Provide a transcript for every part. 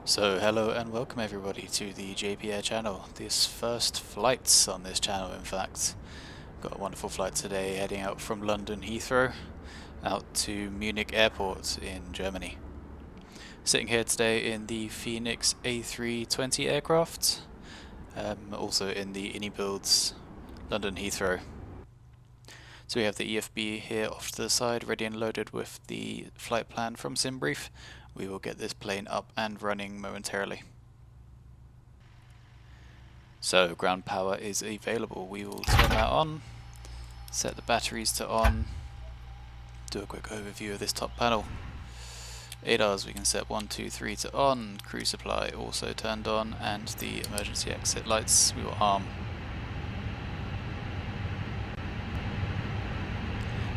So hello and welcome everybody to the JP Air channel. This first flights on this channel, in fact. Got a wonderful flight today heading out from London Heathrow out to Munich Airport in Germany. Sitting here today in the Fenix A320 aircraft, also in the iniBuilds London Heathrow. So we have the EFB here off to the side, ready and loaded with the flight plan from SimBrief. We will get this plane up and running momentarily. So ground power is available. We will turn that on, set the batteries to on, do a quick overview of this top panel. ADARs we can set 1, 2, 3 to on, crew supply also turned on, and the emergency exit lights we will arm.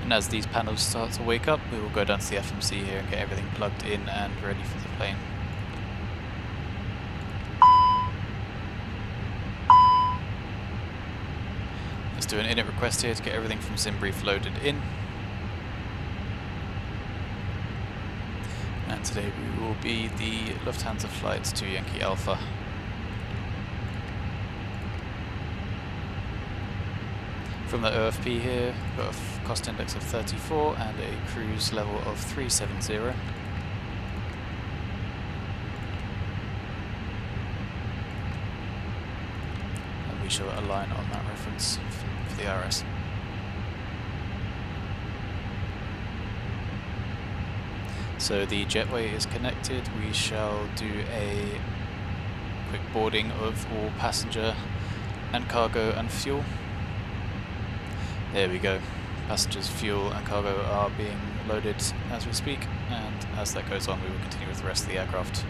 And as these panels start to wake up, we will go down to the FMC here and get everything plugged in and ready for the plane. Let's do an init request here to get everything from SimBrief loaded in. And today we will be the Lufthansa flight to Yankee Alpha. From the OFP here, we've got a cost index of 34 and a cruise level of 370. And we shall align on that reference for the RS. So the jetway is connected. We shall do a quick boarding of all passenger and cargo and fuel. There we go. Passengers, fuel and cargo are being loaded as we speak, and as that goes on we will continue with the rest of the aircraft.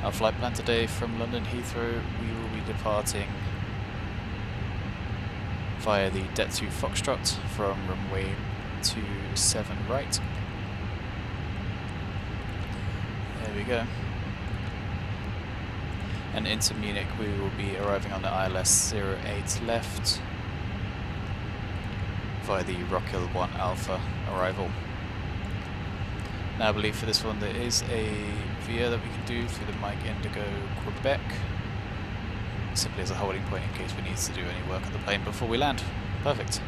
Our flight plan today from London Heathrow, we will be departing via the Det2 Foxtrot from runway 27 right. There we go. And into Munich we will be arriving on the ILS 08 left via the Rockhill 1 Alpha arrival. Now I believe for this one there is a VIA that we can do through the Mike Indigo Quebec, simply as a holding point in case we need to do any work on the plane before we land. Perfect.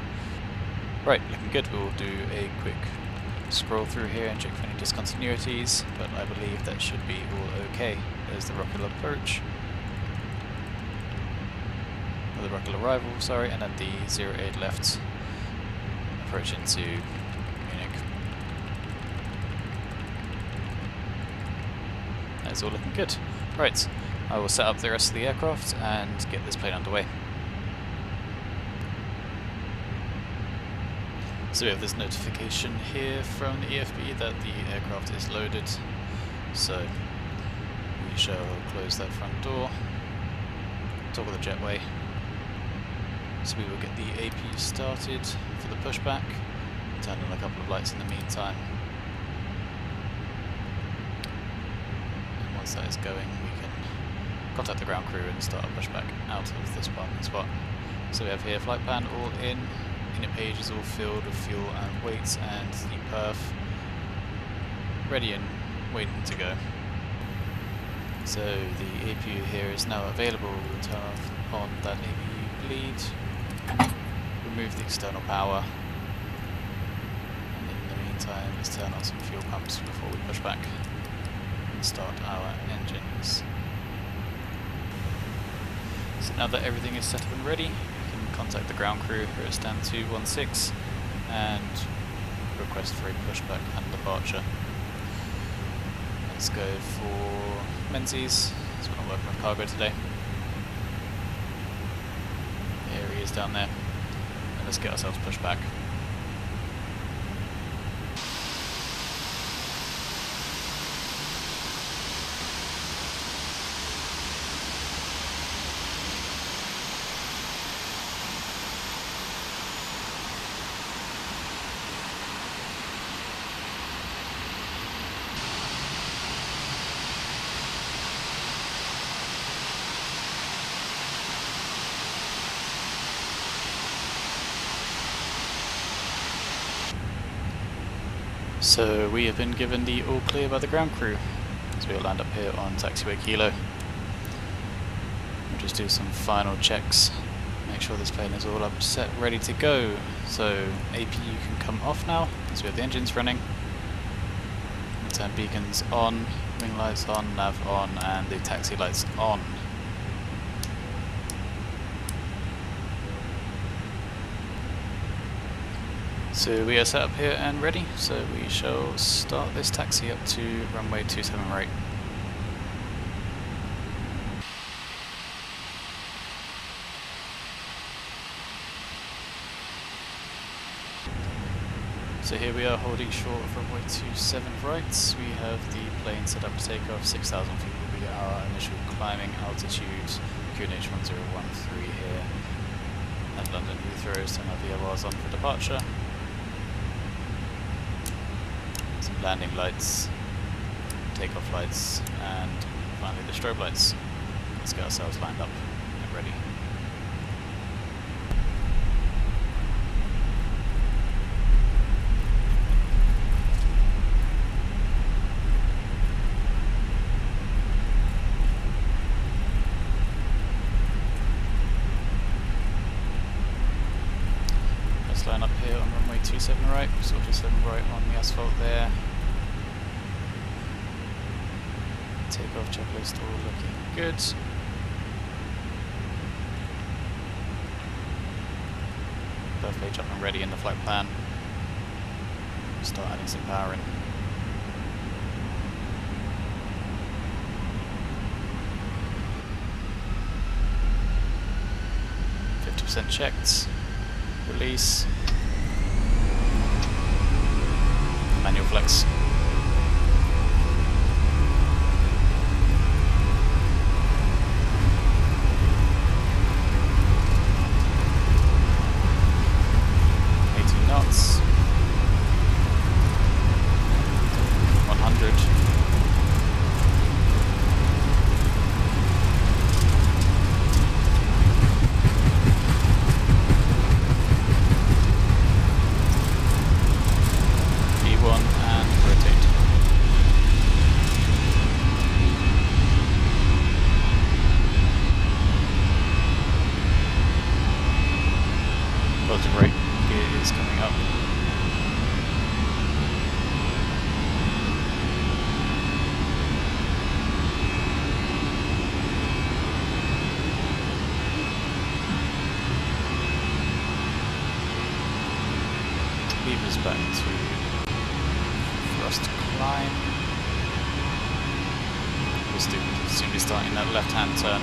Right, looking good. We'll do a quick scroll through here and check for any discontinuities, but I believe that should be all okay. There's the Rockhill approach, or the Rockhill arrival, sorry, and then the 08 left approach into Munich. That's all looking good. Right, I will set up the rest of the aircraft and get this plane underway. So we have this notification here from the EFB that the aircraft is loaded, so we shall close that front door, toggle the jetway, so we will get the AP started for the pushback, turn on a couple of lights in the meantime, and once that is going we can contact the ground crew and start a pushback out of this parking spot. So we have here flight plan all in. Init page is all filled with fuel and weights, and the perf ready and waiting to go. So the APU here is now available. We'll turn on that APU bleed, remove the external power, and in the meantime let's turn on some fuel pumps before we push back and start our engines. So now that everything is set up and ready, contact the ground crew here at stand 216 and request for a pushback and departure. Let's go for Menzies, so we're not working with cargo today. There he is down there, and let's get ourselves pushed back. So we have been given the all clear by the ground crew, so we'll land up here on taxiway Kilo. We'll just do some final checks, make sure this plane is all up set, ready to go. So APU can come off now, so we have the engines running. Turn beacons on, wing lights on, nav on, and the taxi lights on. So we are set up here and ready, so we shall start this taxi up to runway 27 right. So here we are holding short of runway 27 right. We have the plane set up to take off. 6,000 feet will be our initial climbing altitude. QNH 1013 here at London Heathrow. Turn our VLRs on for departure. Some landing lights, takeoff lights, and finally the strobe lights. Let's get ourselves lined up and ready. Line up here on runway 27 right, 27 right on the asphalt there. Takeoff checklist all looking good. Birth page up and ready in the flight plan. Start adding some power in. %50 checked. Release. Manual flex. Knots. 100. V1 and rotate. Positive rate is coming up. Levers back to thrust climb. We'll soon be starting that left-hand turn.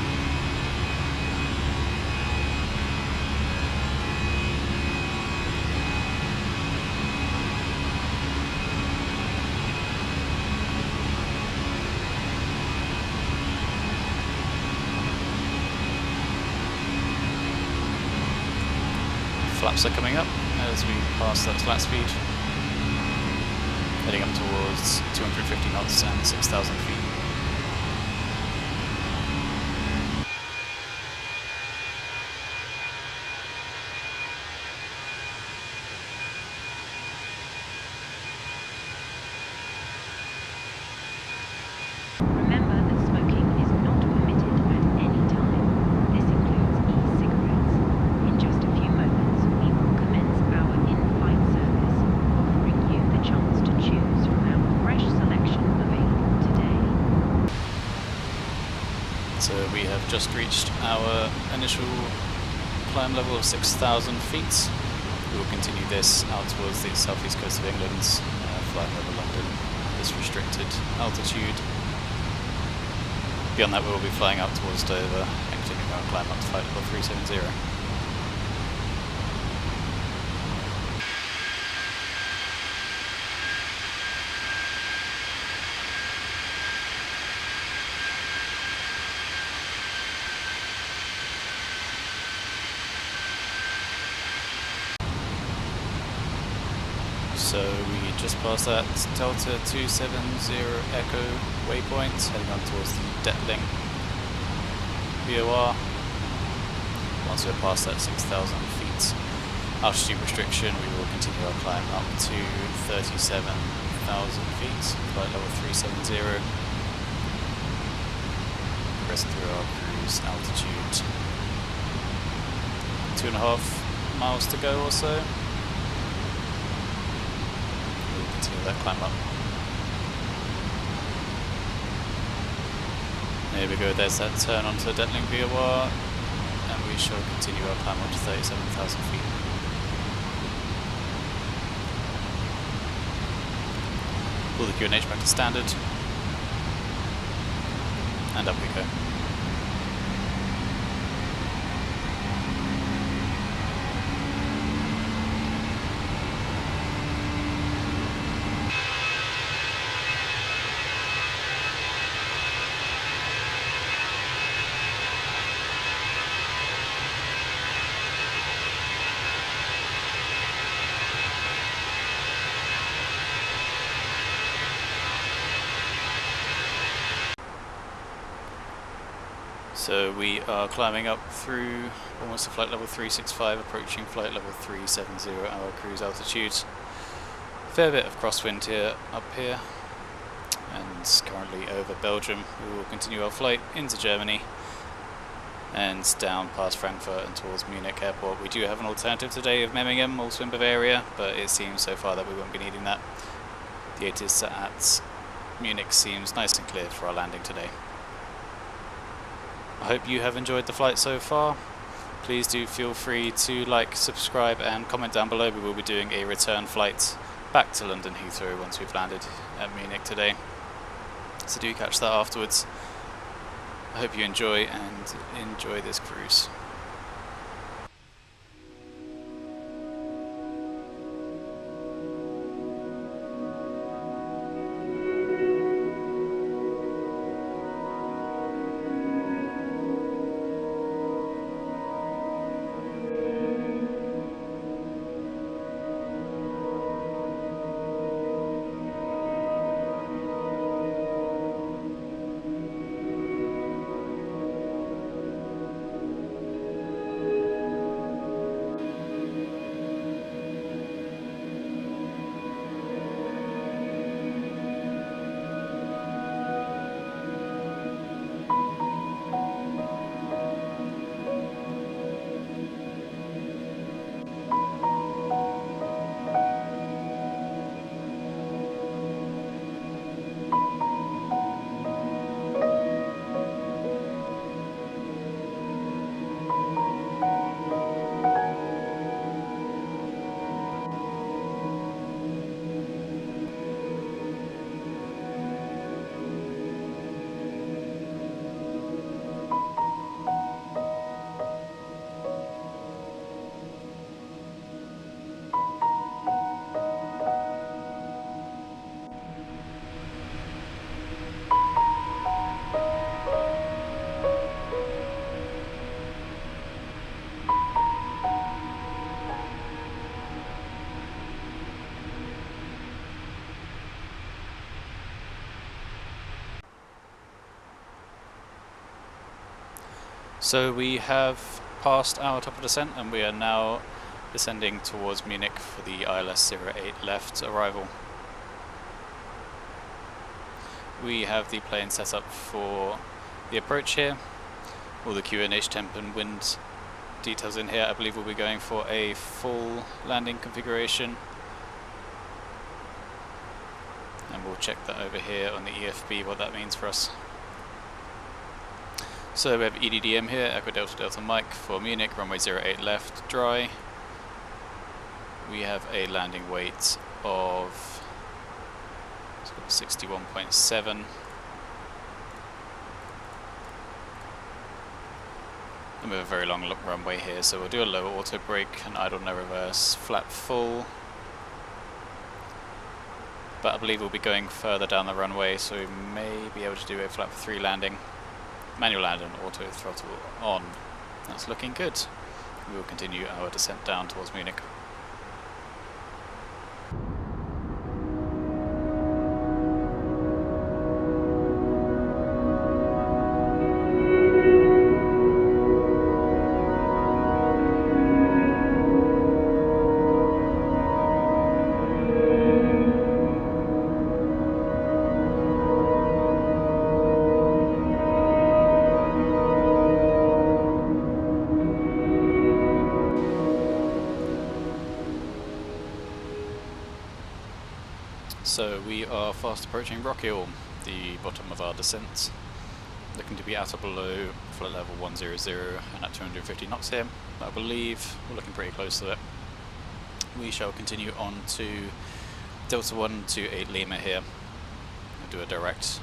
Flaps are coming up as we pass that flat speed, heading up towards 250 knots and 6,000 feet. Remember that smoking is not permitted at any time. This includes e-cigarettes. In just a few moments, we will commence our in-flight service, offering you the chance to choose from our fresh selection available today. So we have just reached our initial climb level of 6,000 feet. We will continue this out towards the southeast coast of England, flying over London, this restricted altitude. Beyond that we will be flying out towards Dover and continuing our climb up to flight level 370. So we just passed that Delta 270 Echo waypoint, heading on towards the Detling VOR. Once we're past that 6,000 feet altitude restriction, we will continue our climb up to 37,000 feet, flight level 370. Progressing through our cruise altitude. 2.5 miles to go or so. We'll continue that climb up. There we go, there's that turn onto the Detling VOR, and we shall continue our climb up to 37,000 feet. Pull the QNH back to standard, and up we go. So we are climbing up through almost to flight level 365, approaching flight level 370 our cruise altitude. Fair bit of crosswind here up here, and currently over Belgium. We will continue our flight into Germany and down past Frankfurt and towards Munich Airport. We do have an alternative today of Memmingen, also in Bavaria, but it seems so far that we won't be needing that. The ATIS at Munich seems nice and clear for our landing today. I hope you have enjoyed the flight so far. Please do feel free to like, subscribe and comment down below. We will be doing a return flight back to London Heathrow once we've landed at Munich today. So do catch that afterwards. I hope you enjoy this cruise. So we have passed our top of descent and we are now descending towards Munich for the ILS-08 left arrival. We have the plane set up for the approach here. All the QNH temp and wind details in here. I believe we'll be going for a full landing configuration. And we'll check that over here on the EFB, what that means for us. So we have EDDM here, Echo Delta Delta Mike for Munich, runway 08 left, dry. We have a landing weight of 61.7. And we have a very long runway here, so we'll do a low auto brake and idle no reverse, flat full. But I believe we'll be going further down the runway, so we may be able to do a flap 3 landing. Manual land and auto throttle on. That's looking good. We will continue our descent down towards Munich. So we are fast approaching Rock Hill, the bottom of our descent, looking to be at or below flight level 100 and at 250 knots here. I believe we're looking pretty close to it. We shall continue on to Delta 128 Lima here. We'll do a direct.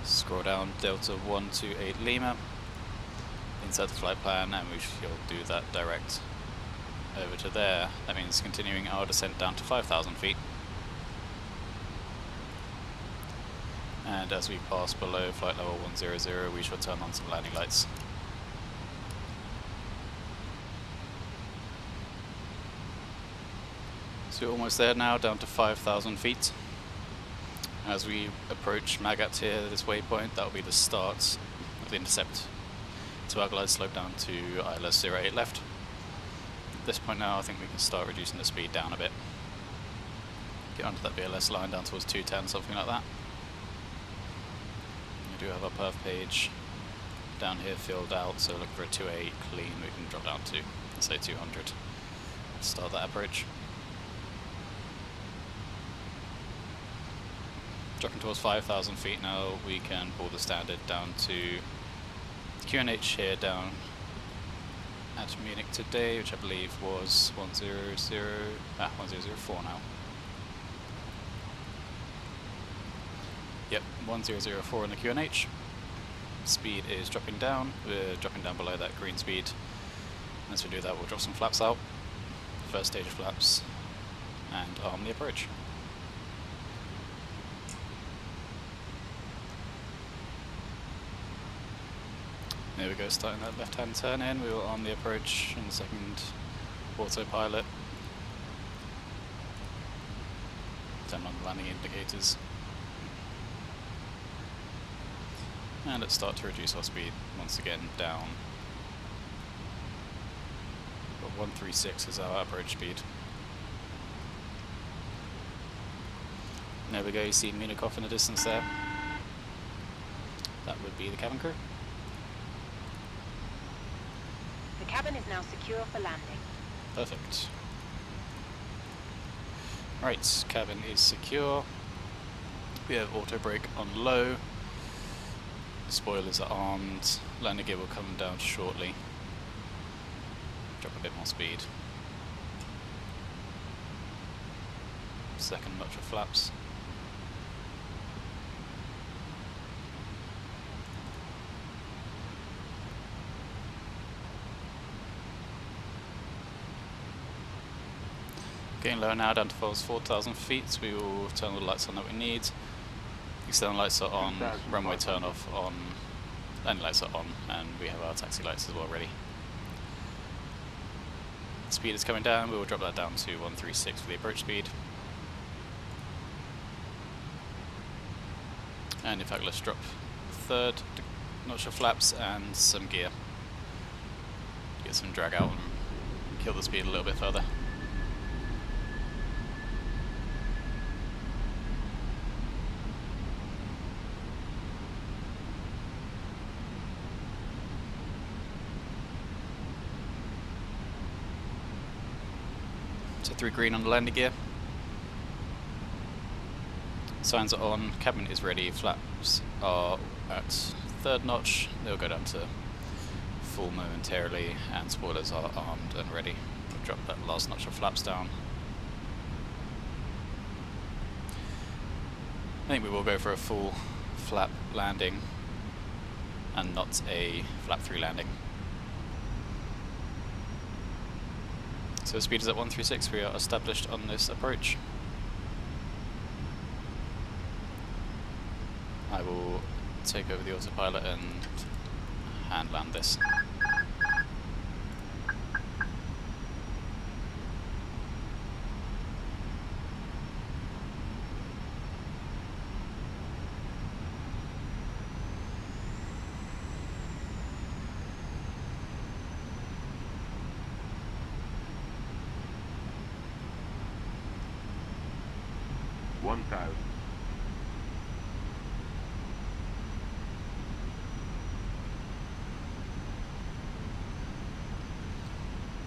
Scroll down, Delta 128 Lima, insert the flight plan, and we shall do that direct over to there. That means continuing our descent down to 5,000 feet. And as we pass below flight level 100, we shall turn on some landing lights. So we're almost there now, down to 5,000 feet. As we approach Magat here, this waypoint, that will be the start of the intercept to our glide slope down to ILS 08 left. At this point now, I think we can start reducing the speed down a bit. Get onto that BLS line down towards 210, something like that. We do have our perf page down here filled out, so look for a 208 clean, we can drop down to, let's say, 200. Start that approach. Dropping towards 5,000 feet now, we can pull the standard down to QNH here down at Munich today, which I believe was 1004 now. Yep, 1004 in the QNH. Speed is dropping down, we're dropping down below that green speed. And as we do that, we'll drop some flaps out, first stage of flaps, and arm the approach. There we go, starting that left-hand turn in, we will arm the approach in the second autopilot. Turn on the landing indicators. And let's start to reduce our speed once again down. But 136 is our approach speed. And there we go, you see Munich off in the distance there. That would be the cabin crew. The cabin is now secure for landing. Perfect. Right, cabin is secure. We have auto brake on low. Spoilers are armed. Landing gear will come down shortly. Drop a bit more speed. Second notch of flaps. Getting low now, down to 4,000 feet. We will turn all the lights on that we need. External lights are on, runway turn off on, landing lights are on, and we have our taxi lights as well ready. Speed is coming down, we will drop that down to 136 for the approach speed. And in fact, let's drop third notch of flaps and some gear. Get some drag out and kill the speed a little bit further. So 3 green on the landing gear. Signs are on, cabin is ready, flaps are at third notch, they'll go down to full momentarily, and spoilers are armed and ready. We'll drop that last notch of flaps down. I think we will go for a full flap landing and not a flap 3 landing. So speed is at 136, we are established on this approach. I will take over the autopilot and hand land this.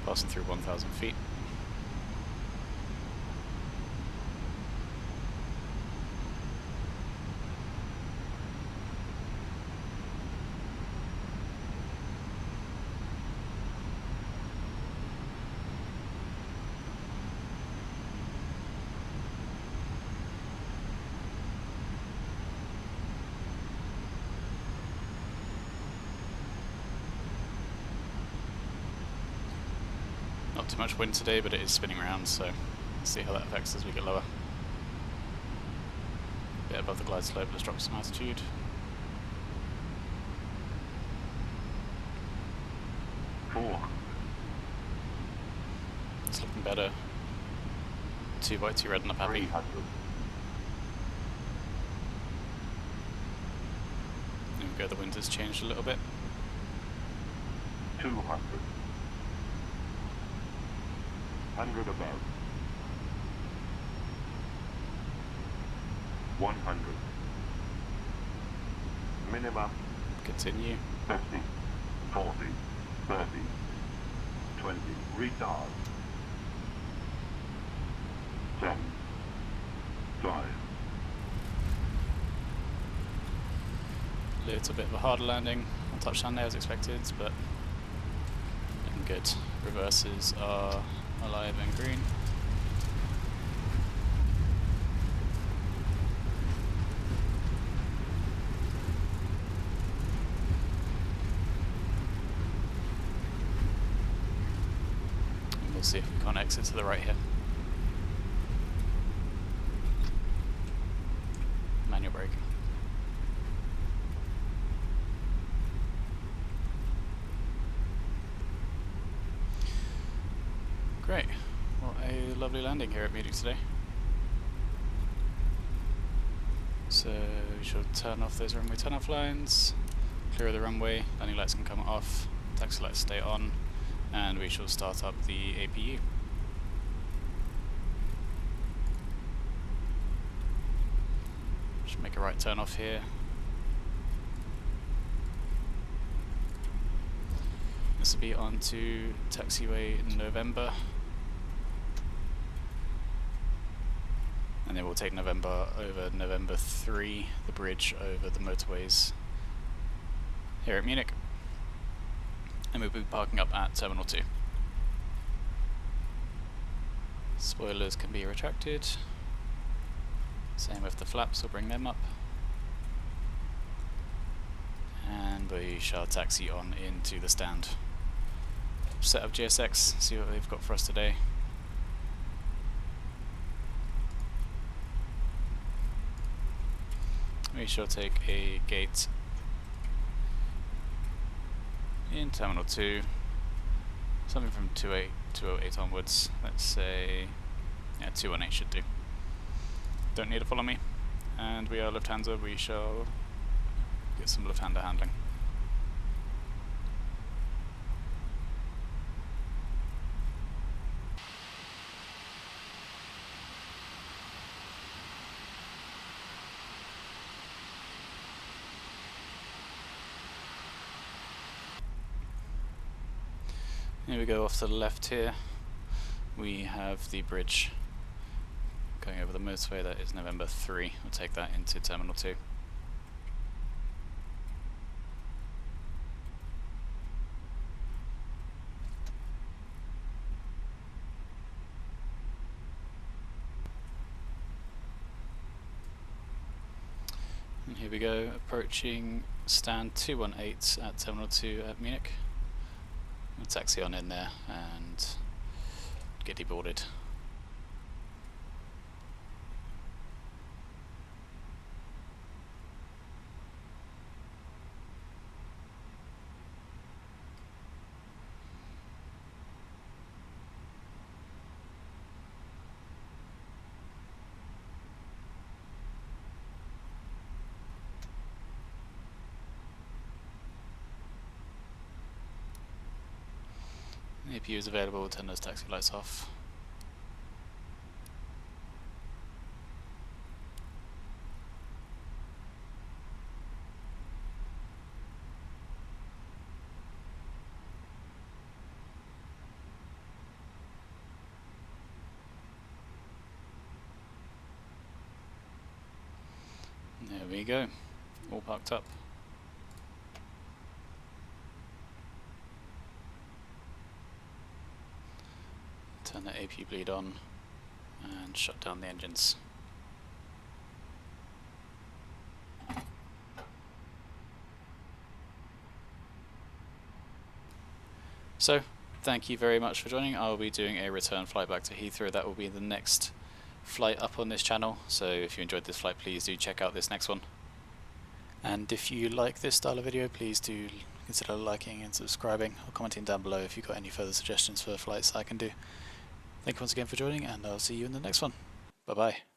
Passing through 1,000 feet. too much wind today, but it is spinning around, so let's see how that affects as we get lower. A bit above the glide slope, let's drop some altitude. It's looking better. 2 white, 2 red, and I'm happy. There we go, the wind has changed a little bit. 200. 100 above. 100. Minimum. Continue. 50. 40. 30. 20. Retard. 10. 5. Little bit of a harder landing on touchdown there as expected, but looking good. Reverses are alive and green. And we'll see if we can't exit to the right here. Manual brake. Great. What a lovely landing here at Munich today. So we shall turn off those runway turn-off lines, clear the runway, landing lights can come off, taxi lights stay on, and we shall start up the APU. Just make a right turn off here. This will be on to taxiway in November. And then we'll take November over November 3, the bridge over the motorways here at Munich. And we'll be parking up at Terminal 2. Spoilers can be retracted. Same with the flaps, we'll bring them up. And we shall taxi on into the stand. Set up GSX, see what they've got for us today. We shall take a gate in Terminal 2, something from 208 onwards. Let's say, yeah, 218 should do. Don't need to follow me. And we are Lufthansa, we shall get some Lufthansa handling. Here we go off to the left here. We have the bridge going over the motorway, that is November 3. We'll take that into Terminal 2. And here we go, approaching stand 218 at Terminal 2 at Munich. We'll taxi on in there and get deboarded. The APU is available, we'll turn those taxi lights off. There we go, all parked up. Turn the APU bleed on and shut down the engines. So, thank you very much for joining. I'll be doing a return flight back to Heathrow. That will be the next flight up on this channel, so if you enjoyed this flight, please do check out this next one. And if you like this style of video, please do consider liking and subscribing or commenting down below if you've got any further suggestions for flights I can do. Thank you once again for joining, and I'll see you in the next one. Bye bye.